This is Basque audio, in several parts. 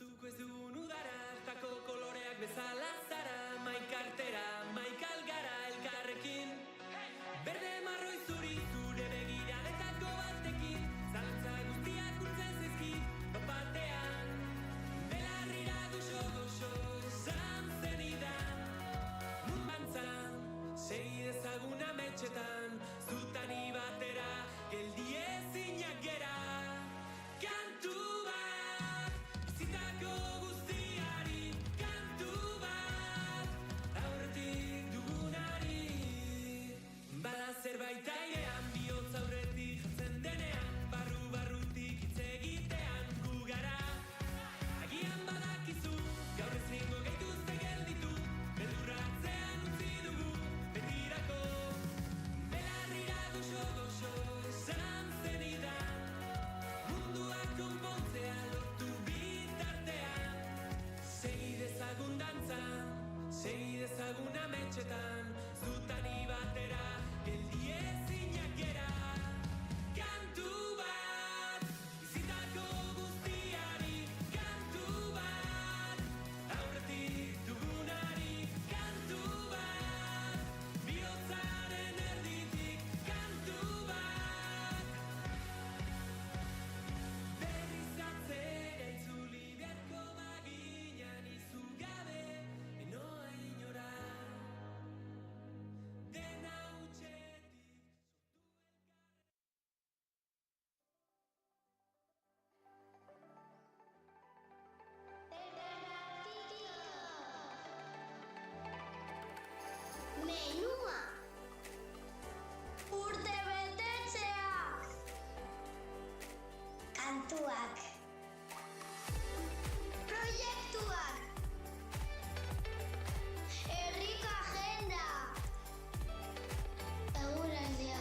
Zuko ez dugun udara, hartako koloreak bezala zara, maikartera, maikal gara elkarrekin. Berde marroi zuri zure begiradetako batekin, zalantza guztiak urtzen zaizkit, batean. Belarrira goxo, esan zenidan, munbantzan, segi dezagun ametxetan, zutani batera, geldi ezinak gera. Kantu bat, bizitako guztiari, kantu bat, aurretik dugunari. Bada zerbait airean, bihotz aurretik jatzen denean, barrutik hitz egitean gu gara. Agian badakizu, gaur ezingo gaituzte gelditu, beldurratzean utzi dugu, betirako. Belarrira goxo, esan zenidan, munduak konpontzea lortu bitartean. Segi dezagun dantzan, segi dezagun ametxetan, zutani batera, geldi ezinak gera. Kantu bat, bizitako guztiari, kantu bat, aurretik dugunari, kantu bat, bihotzaren erditik, kantu bat. Berriz atzera itzuli beharko baginan izugabe, enoa inora. Dena hutsetik Menua. Urtebetetzea. Kantuak. Proiektuak. Herriko agenda. Eguraldia.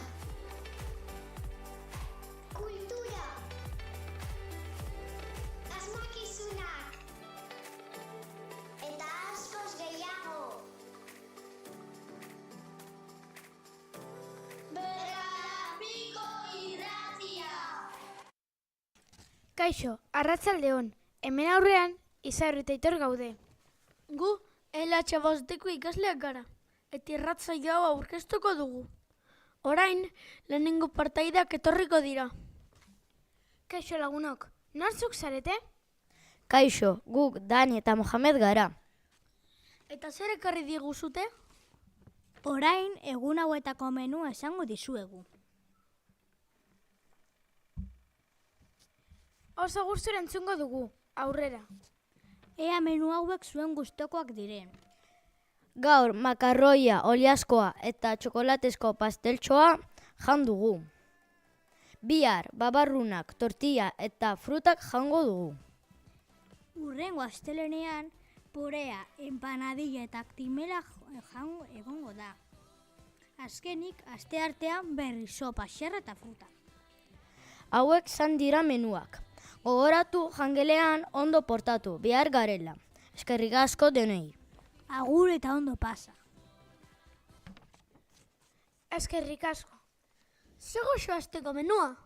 Kultura. Asmakizunak. Eta askoz gehiago. Bergarapiko irratia. Kaixo, arratsaldeon. Hemen aurrean Izarri eta Aitor gaude. Gu, LH bosteko ikasleak gara, eta irratsaio hau aurkeztuko dugu. Orain, lehenengo partaideak etorriko dira. Kaixo lagunok, nortzuk zarete? Kaixo, guk Dani eta Mohamed gara. Eta zer ekarri diguzute? Orain, egun hauetako menua esango dizuegu. Oso gustura entzungo dugu, aurrera. Ea menu hauek zuen gustokoak diren. Gaur makarroia, oliaskoa eta txokolatezko pasteltxoa jan dugu. Bihar, babarrunak, tortilla eta frutak jango dugu. Hurrengo astelehenean, purea, empanadilla eta aktimela jango egongo da. Azkenik, asteartean berri sopa, xerra eta fruta. Hauek zan dira menuak. Gogoratu jangelean ondo portatu, behar garela. Eskerrik asko denei. Agur eta ondo pasa. Eskerrik asko. Ze goxo asteko menua?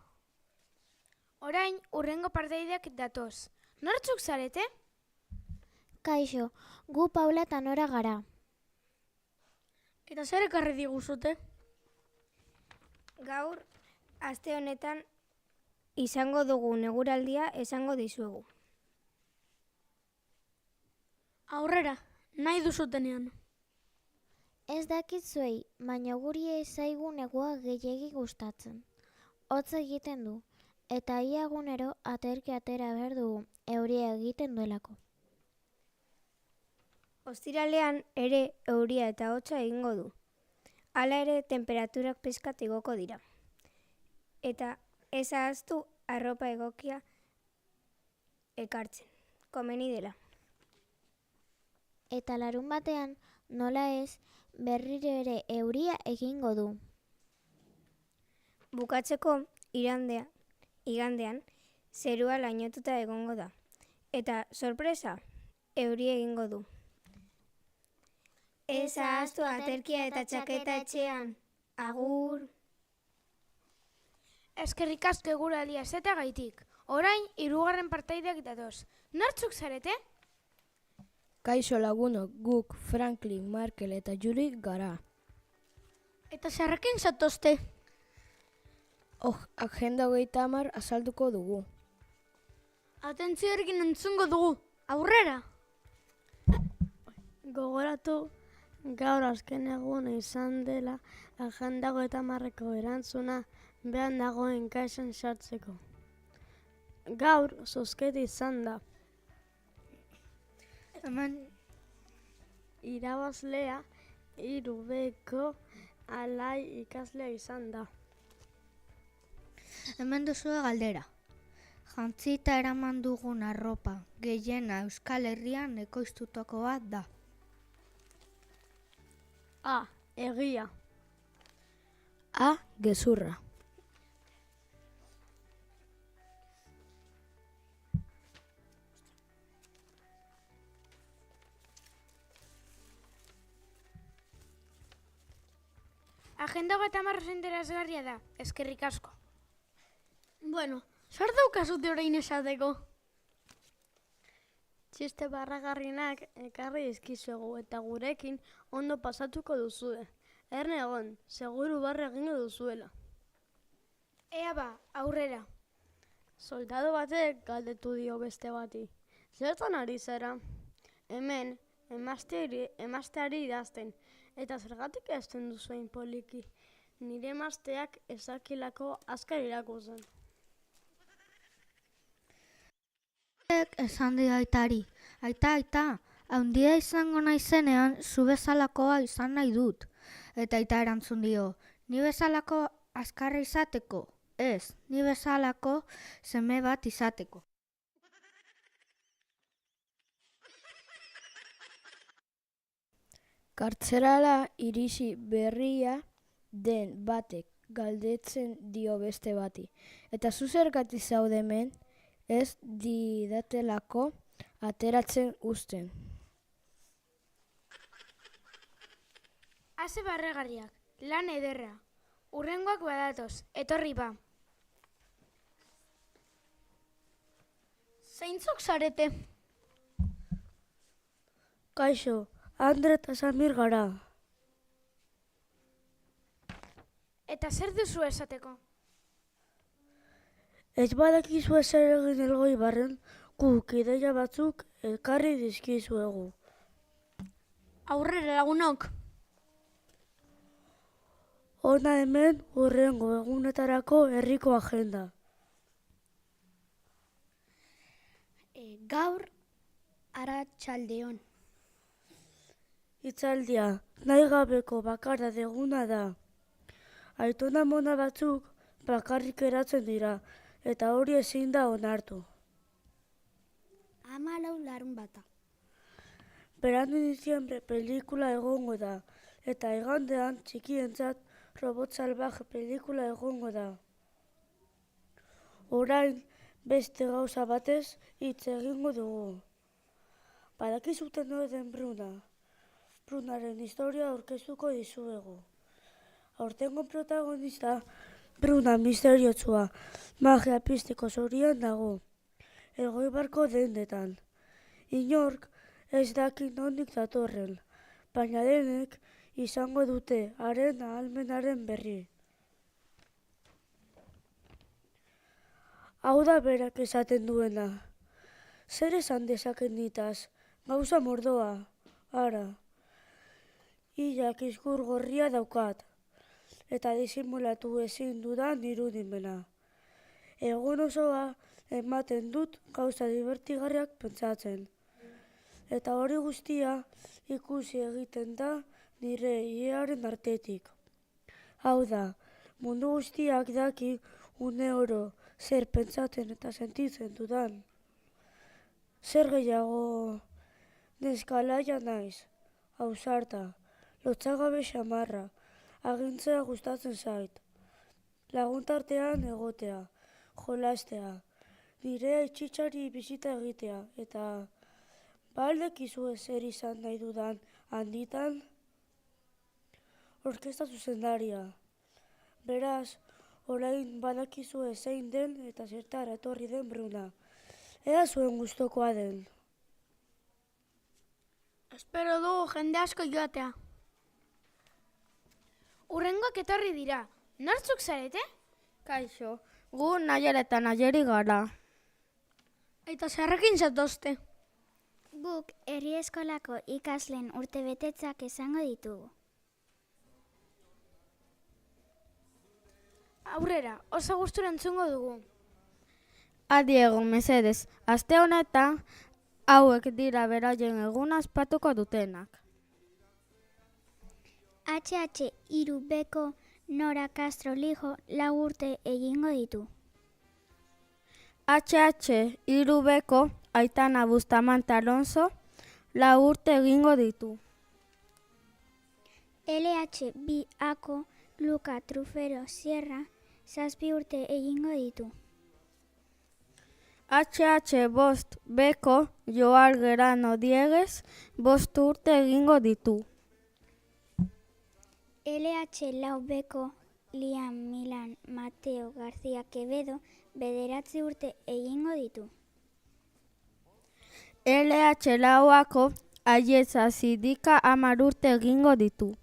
Orain, hurrengo partaideak datoz. Nortzuk zarete? Kaixo, gu Paula eta Nora gara. Eta zer ekarri diguzute? Gaur, aste honetan, izango dugun eguraldia esango dizuegu. Aurrera, nahi duzutenean. Ez dakit zuei, baina guri ez zaigu negua gehiegi gustatzen. Hotz egiten du, eta ia egunero aterki atera behar dugu, euria egiten duelako. Ostiralean ere euria eta hotza egingo du. Hala ere temperaturak pizkat igoko dira. Eta ez ahaztu arropa egokia ekartzen, komeni dela. Eta larun batean, nola ez, berriro ere euria egingo du. Bukatzeko igandean, zerua lainotuta egongo da. Eta sorpresa, euria egingo du. Ez ahaztu aterkia eta txaketa etxean. Agur! Eskerrik asko eguraldia ezetagaitik. Orain, hirugarren partaideak datoz. Nortzuk zarete? Kaixo lagunok, guk Franklin, Markel eta Juri gara. Eta zerrekin zatozte? Agenda 30 azalduko dugu. Atentzioarekin entzungo dugu. Aurrera! Gogoratu gaur azken eguna izan dela Agenda 30ko erantzuna behan dagoen kaixan sartzeko. Gaur zozketa izan da. Hemen irabazlea 3Bko alai ikaslea izan da. Hemen duzue galdera. Jantzita eraman dugun arropa gehiena Euskal Herrian ekoiztutako bat da. A. Egia. A. Gezurra. Agenda 30 interesgarria da, eskerrik asko. Bueno, zer daukazute orain esateko? Txiste barragarrinak ekarri dizkizuegu eta gurekin ondo pasatuko duzue. Erne egon, seguru barre egingo duzuela. Ea ba, aurrera. Soldadu batek galdetu dio beste bati. Zertan ari zara? Hemen, emazteari idazten. Eta zergatik ezten duzuen poliki. Nire emazteak ezakilako azkar irakurtzen. Esan dio aitari. Aita, haundia izango naizenean zu bezalakoa izan nahi dut. Eta aita erantzun dio, ni bezalako azkarra izateko? Ez, ni bezalako seme bat izateko. Kartzerala irisi berria den batek galdetzen dio beste bati. Eta zu zergatik zaude hemen, ez didatelako ateratzen uzten. Ase barregarriak, lan ederra. Urrengoak badatoz, etorri ba. Zeintzuk zarete? Kaixo, Andre eta Samir gara. Eta zer duzu esateko? Ez badakizu ezer egin elgoi barren, guk ideia batzuk elkarri dizkizuegu. Aurrera lagunok. Hona hemen hurrengo egunetarako herriko agenda. Gaur, arratsaldeon. Hitzaldia, nahi gabeko bakarra deguna da. Aitona mona batzuk bakarrik eratzen dira, eta hori ezin da onartu. 14 larunbata. Berandu diziembre pelikula egongo da, eta igandean txikientzat Robot Salvaje pelikula egongo da. Orain beste gauza batez hitz egingo dugu. Badakizuten den Bruna. Brunaren historia aurkeztuko dizuegu. Aurtengo protagonista Bruna misteriotsua, magia piztiko zorian dago. Elgoibarko dendetan. Inork ez daki nondik datorren, baina denek izango dute haren ahalmenaren berri. Hau da berak esaten duena. Zer esan dezaken nitaz, gauza mordoa, ara. Hilak izgur gorria daukat, eta disimulatu ezin dudan irudimena. Egun osoa ematen dut gauza divertigarriak pentsatzen. Eta hori guztia ikusi egiten da nire iearen artetik. Hau da, mundu guztiak daki une oro zer pentsatzen eta sentitzen dudan. Zer gehiago, neskalaia naiz, ausarta, lotsagabe xamarra, agintzea gustatzen zait. Laguntartean egotea, jolastea, nire etxitxari bisita egitea, eta baldekizu zer izan nahi dudan handitan, orkesta zuzendaria. Beraz, orain badakizue zein den eta zertara etorri den Bruna. Ea zuen gustokoa den. Espero dugu jende asko joatea. Urrengoak etorri dira. Nortzuk zarete? Kaixo, gu Naier eta Naieri gara. Eta zerrekin zatozte. Guk herri eskolako ikasleen urtebetetzak esango ditugu. Aurrera, oso gustura entzungo dugu. Adiego, mesedez, aste honetan hauek dira beraien eguna ospatuko dutenak. HH 3Bko Nora Castro Lijo 4 urte egingo ditu. HH 3Bko Aitana Bustamante Alonso 4 urte egingo ditu. LH 2Ako Luca Trufero Sierra 7 urte egingo ditu. HH 5Bko Joar Gerano Dieguez 5 urte egingo ditu. LH 4Bko Liam Milan Mateo García Quevedo 9 urte egingo ditu. LH 4Ako Aietza Sidika 10 urte egingo ditu.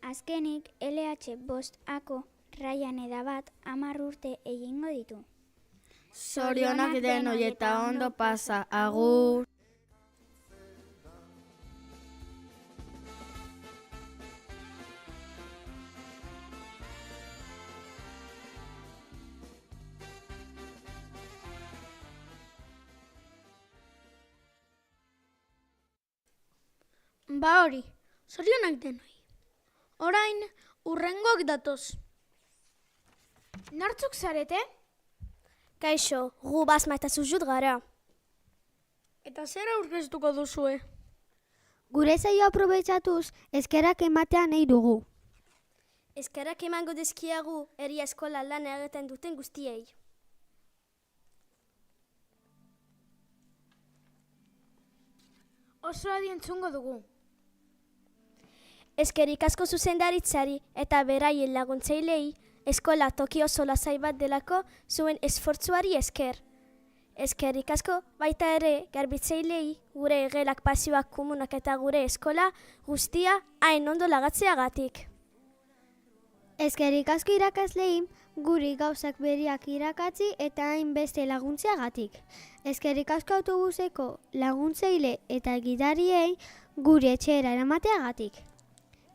Azkenik LH 5Ako Ryan Edabat 10 urte egingo ditu. Zorionak denoi eta ondo pasa, agur. Ba hori, zorionak denoi. Orain, urrengoak datoz. Nortzuk zarete? Kaixo, gu Basma eta Zuzut gara. Eta zer aurkeztuko duzue? Gure saio aprobetxatuz, eskerak ematea nahi dugu. Eskerrak emango dizkiagu herri eskola lan egiten duten guztiei. Oso adi entzungo dugu. Eskerrik asko zuzendaritzari eta beraien laguntzailei eskola toki oso lasai bat delako zuen esfortzuari esker. Eskerrik asko baita ere garbitzailei gure gelak pasioak komunak eta gure eskola guztia hain ondo lagatzeagatik. Eskerrik asko irakaslei guri gauzak berriak irakatzi eta hainbeste laguntzeagatik. Eskerrik asko autobuseko laguntzaile eta gidariei gure etxera eramateagatik.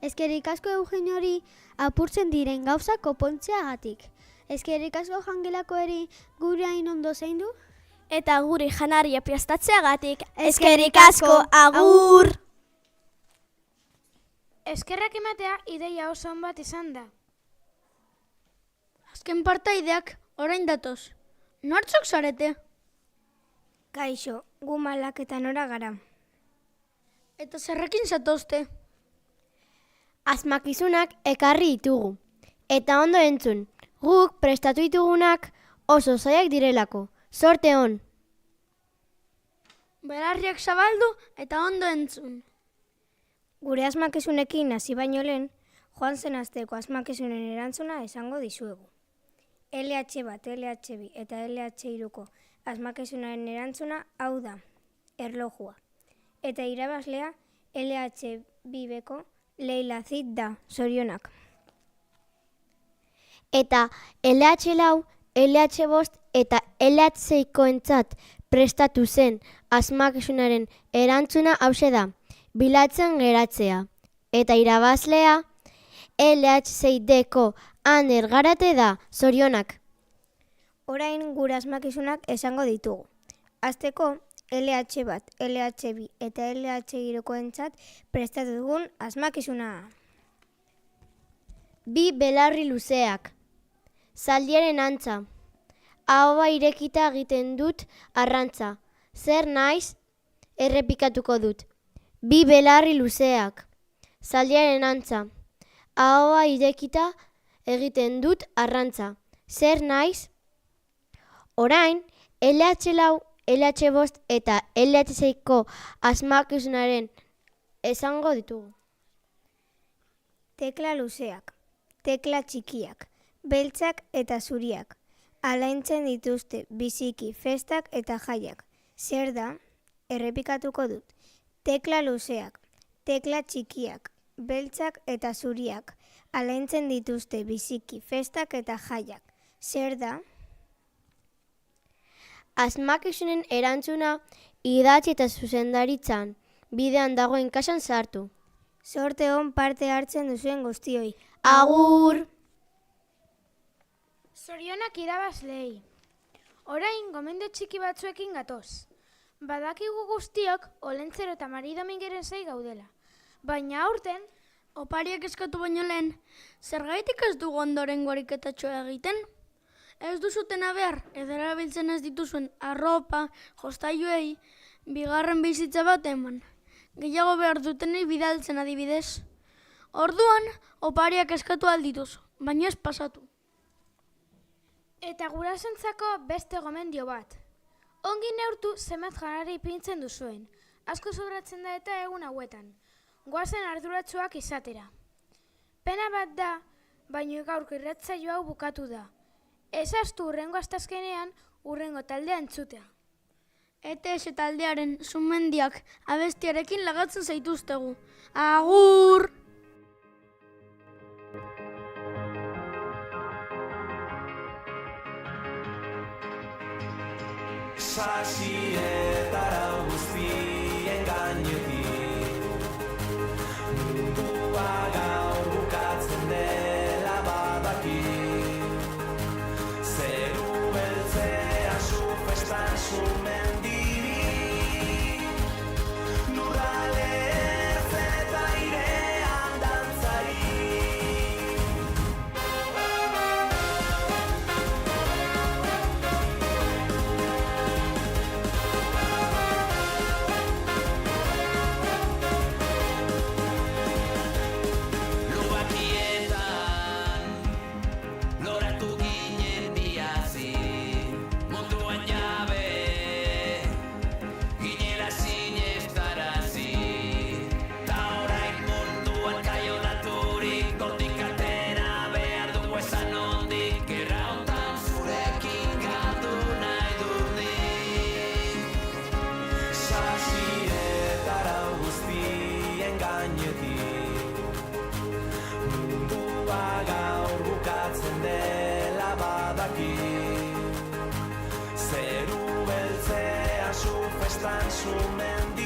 Eskerrik asko Eugeniori apurtzen diren gauzak konpontzeagatik. Eskerrik asko jangelakoeri gure hain ondo zaindu. Eta gure janaria prestatzea,gatik. Eskerrik asko, agur! Eskerrak ematea ideia oso on bat izan da. Azken partaideak orain datoz. Nortzuk zarete? Kaixo, gu Malak eta Nora gara. Eta zerrekin zatozte? Asmakizunak ekarri ditugu. Eta ondo entzun, guk prestatu ditugunak oso zaiak direlako. Sorte on! Belarriak zabaldu eta ondo entzun. Gure asmakizunekin hasi baino lehen, joan zen asteko asmakizunen erantzuna esango dizuegu. LH bat, LH bi eta LH iruko asmakizunaren erantzuna hau da, erlojua. Eta irabaslea LH bibeko Leila Zid da, zorionak. Eta LH lau, LH bost eta LH zeikoentzat prestatu zen asmakizunaren erantzuna hause da, bilatzen geratzea. Eta irabazlea LH6Dko Aner Garate da, zorionak. Orain gure asmakizunak esango ditugu. Azteko LH bat, LH bi eta LH irukoentzat prestatu dugun asmakizuna. Bi belarri luzeak. Zaldiaren antza. Ahoa irekita egiten dut arrantza. Zer naiz? Errepikatuko dut. Bi belarri luzeak. Zaldiaren antza. Ahoa irekita egiten dut arrantza. Zer naiz? Orain, LH lau, LH bost eta LH zeiko asmakizunaren esango ditugu. Tekla luzeak. tekla txikiak, beltzak eta zuriak. Alaintzen dituzte biziki festak eta jaiak. Zer da? Errepikatuko dut. Tekla luzeak, tekla txikiak, beltzak eta zuriak. Alaintzen dituzte biziki festak eta jaiak. Zer da? Asmakizunen erantzuna idatzi eta zuzendaritzan, bidean dagoen kasan sartu. Zorte hon parte hartzen duzuen guztioi. Agur! Zorionak irabazlei. Orain gomendio txiki batzuekin gatoz. Badakigu guztiok Olentzero eta Mari Domingeren zai gaudela. Baina aurten, Opariak eskatu baino lehen, zergaitik ez dugu ondorengo ariketatxoa egiten? Ez duzutena behar, edera biltzen ez dituzuen arropa, jostailuei, bigarren bizitza bat eman. Gehiago behar dutenei bidaltzen adibidez. Orduan, opariak eskatu aldituz, baina ez pasatu. eta gurasoentzako beste gomendio bat. Ongi neurtu zenbat janari ipintzen duzuen. Asko sobratzen da eta egun hauetan. Goazen arduratsuak izatera. Pena bat da, baino gaurko irratsaio hau bukatu da. Ez ahaztu hurrengo asteazkenean hurrengo taldea entzutea. ETS taldearen sumendiak abestiarekin lagatzen zaituztegu. Agur! Sasietara guztien gainetik mundua gaur bukatzen dela badakit. Zeru beltzea zu festan zu mendiri, lurrale ertzen eta airean dantzari. Mundua gaur bukatzen dela badakit. Zeru beltzea zu festan zu mendi